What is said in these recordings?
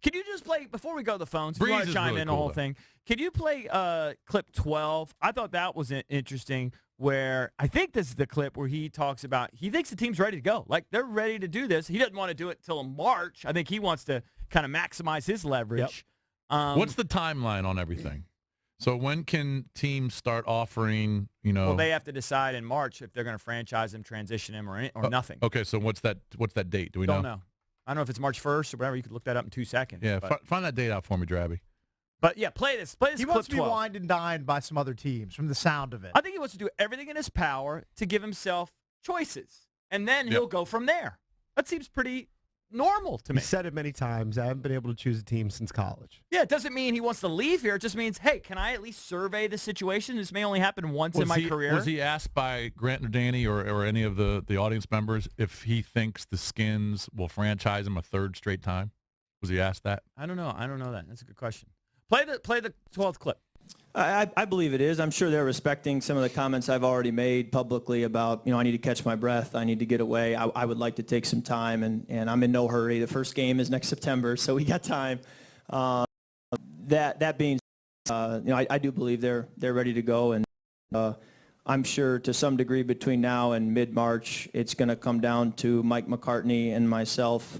Can you just play, before we go to the phones, if you Breeze want to is chime really in the cool, whole though. thing, can you play clip 12? I thought that was interesting, where I think this is the clip where he talks about he thinks the team's ready to go. Like, they're ready to do this. He doesn't want to do it till March. I think he wants to kind of maximize his leverage. Yep. What's the timeline on everything? So when can teams start offering, Well, they have to decide in March if they're going to franchise him, transition him, or nothing. Okay, so what's that date? Do we Don't know? know. I don't know if it's March 1st or whatever. You could look that up in 2 seconds. Yeah, find that date out for me, Drabby. But, yeah, play this. Play this He clip wants to be 12. wined and dined by some other teams from the sound of it. I think he wants to do everything in his power to give himself choices, and then he'll go from there. That seems pretty normal to me. He said it many times. I haven't been able to choose a team since college. Yeah, it doesn't mean he wants to leave here. It just means, hey, can I at least survey the situation? This may only happen once in my career. Was he asked by Grant or Danny or any of the audience members if he thinks the Skins will franchise him a third straight time? Was he asked that? I don't know. I don't know that. That's a good question. Play the 12th clip. I believe it is. I'm sure they're respecting some of the comments I've already made publicly about, I need to catch my breath. I need to get away. I would like to take some time, and I'm in no hurry. The first game is next September, so we got time. That being said, I do believe they're ready to go, and I'm sure to some degree between now and mid-March, it's going to come down to Mike McCartney and myself,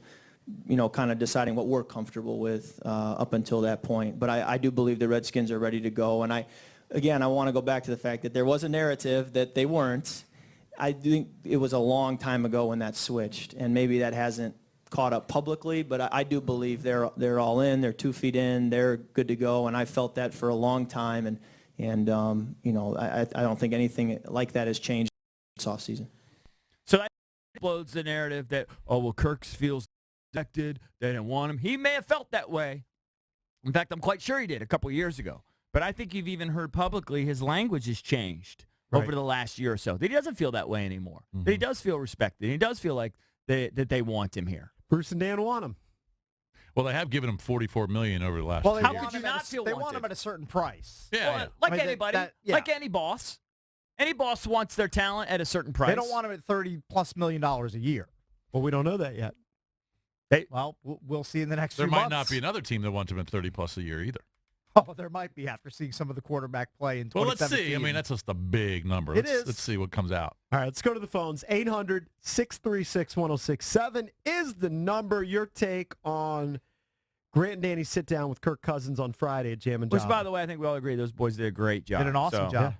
kind of deciding what we're comfortable with up until that point. But I do believe the Redskins are ready to go. And I want to go back to the fact that there was a narrative that they weren't. I think it was a long time ago when that switched, and maybe that hasn't caught up publicly. But I do believe they're all in. They're 2 feet in. They're good to go. And I felt that for a long time. And I don't think anything like that has changed this offseason. So that explodes the narrative that, Kirk feels protected. They didn't want him. He may have felt that way. In fact, I'm quite sure he did a couple of years ago. But I think you've even heard publicly his language has changed over the last year or so. That he doesn't feel that way anymore. That he does feel respected. He does feel like that they want him here. Bruce and Dan want him. Well, they have given him $44 million over the last 2 Well, years. How could you not feel They wanted? want him at a certain price. Yeah, Like I mean, anybody, like any boss. Any boss wants their talent at a certain price. They don't want him at $30+ million a year. Well, we don't know that yet. Well, we'll see in the next There few might months. not be another team that wants him at 30+ a year either. Oh, there might be after seeing some of the quarterback play in 2017. Well, let's see. I mean, that's just a big number. Let's see what comes out. All right, let's go to the phones. 800-636-1067 is the number. Your take on Grant and Danny's sit down with Kirk Cousins on Friday at Jam and Java. Which, by the way, I think we all agree those boys did a great job. Did an awesome job.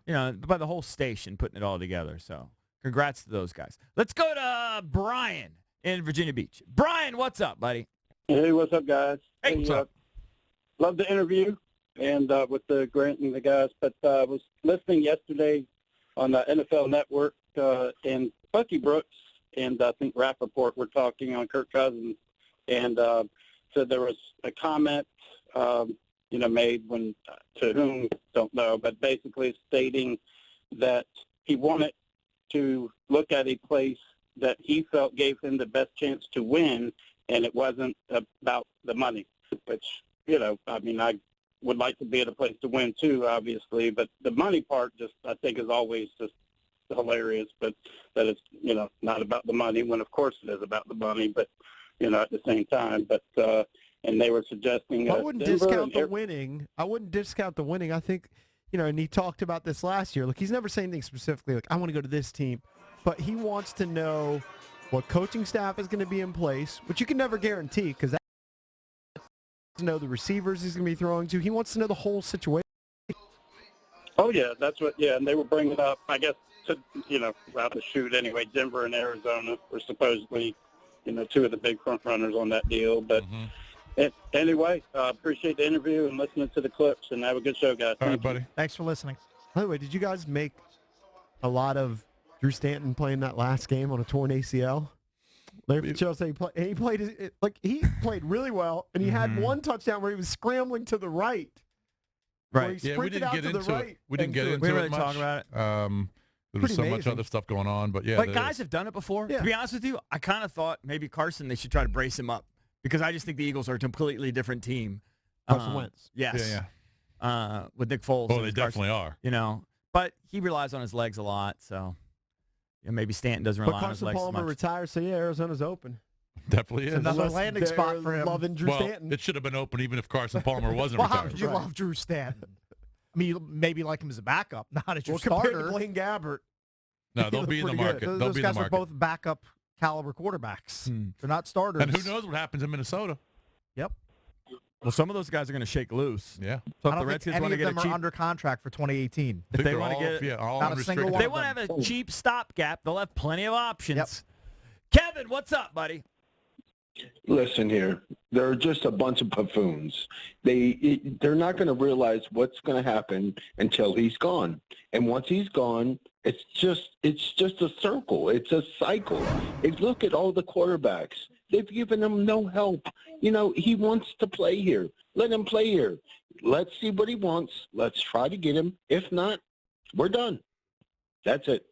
By the whole station putting it all together. So congrats to those guys. Let's go to Brian in Virginia Beach. Brian, what's up, buddy? Hey, what's up, guys? Hey, what's up? Love the interview and with the Grant and the guys, but I was listening yesterday on the NFL Network, and Bucky Brooks and I think Rappaport were talking on Kirk Cousins, and said there was a comment, made when to whom don't know, but basically stating that he wanted to look at a place that he felt gave him the best chance to win, and it wasn't about the money, which, I would like to be at a place to win too, obviously, but the money part just, I think, is always just hilarious, but that it's, not about the money when of course it is about the money, but, at the same time, but, and they were suggesting I wouldn't discount the winning. I think, and he talked about this last year. Look, he's never saying anything specifically like, I want to go to this team, but he wants to know what coaching staff is going to be in place, which you can never guarantee because that to know the receivers he's going to be throwing to. He wants to know the whole situation. Oh, yeah, that's what, and they were bringing up, I guess, about the shoot anyway, Denver and Arizona were supposedly, two of the big front runners on that deal. But anyway, appreciate the interview and listening to the clips, and have a good show, guys. All right, buddy. Thanks for listening. By the way, did you guys make a lot of Drew Stanton playing that last game on a torn ACL? Larry Fitzgerald said he played really well, and he had one touchdown where he was scrambling to the right. Right. He We didn't get into it. We didn't get We into didn't it really much. talk about it. There was Pretty so much amazing. other stuff going on, but yeah. But guys have done it before. Yeah. To be honest with you, I kind of thought maybe Carson, they should try to brace him up because I just think the Eagles are a completely different team. Carson Wentz. Yes. Yeah. With Nick Foles. Oh, and they Carson, definitely are. But he relies on his legs a lot, so maybe Stanton doesn't rely But on his Carson legs as Palmer much. retires, so yeah, Arizona's open. Definitely is. It's another Unless landing spot they're for him. Loving Drew Well, Stanton. it should have been open even if Carson Palmer wasn't Well, how retired. would you love Drew Stanton? I mean, you maybe like him as a backup, not as your Well, compared starter. to Blaine Gabbert. No, they'll be in the pretty good. market. They'll Those be in the guys are market. both backup caliber quarterbacks. They're not starters. And who knows what happens in Minnesota? Yep. Well, some of those guys are going to shake loose. Yeah. So I if the don't think Redskins any want to of get them a are cheap, under contract for 2018. if they They're want to all, get, all not a single unrestricted. one. they want to have a cheap stopgap, they'll have plenty of options. Yep. Kevin, what's up, buddy? Listen here, they're just a bunch of buffoons. They're not going to realize what's going to happen until he's gone. And once he's gone, it's just a circle. It's a cycle. Look at all the quarterbacks. They've given him no help. You know, he wants to play here. Let him play here. Let's see what he wants. Let's try to get him. If not, we're done. That's it.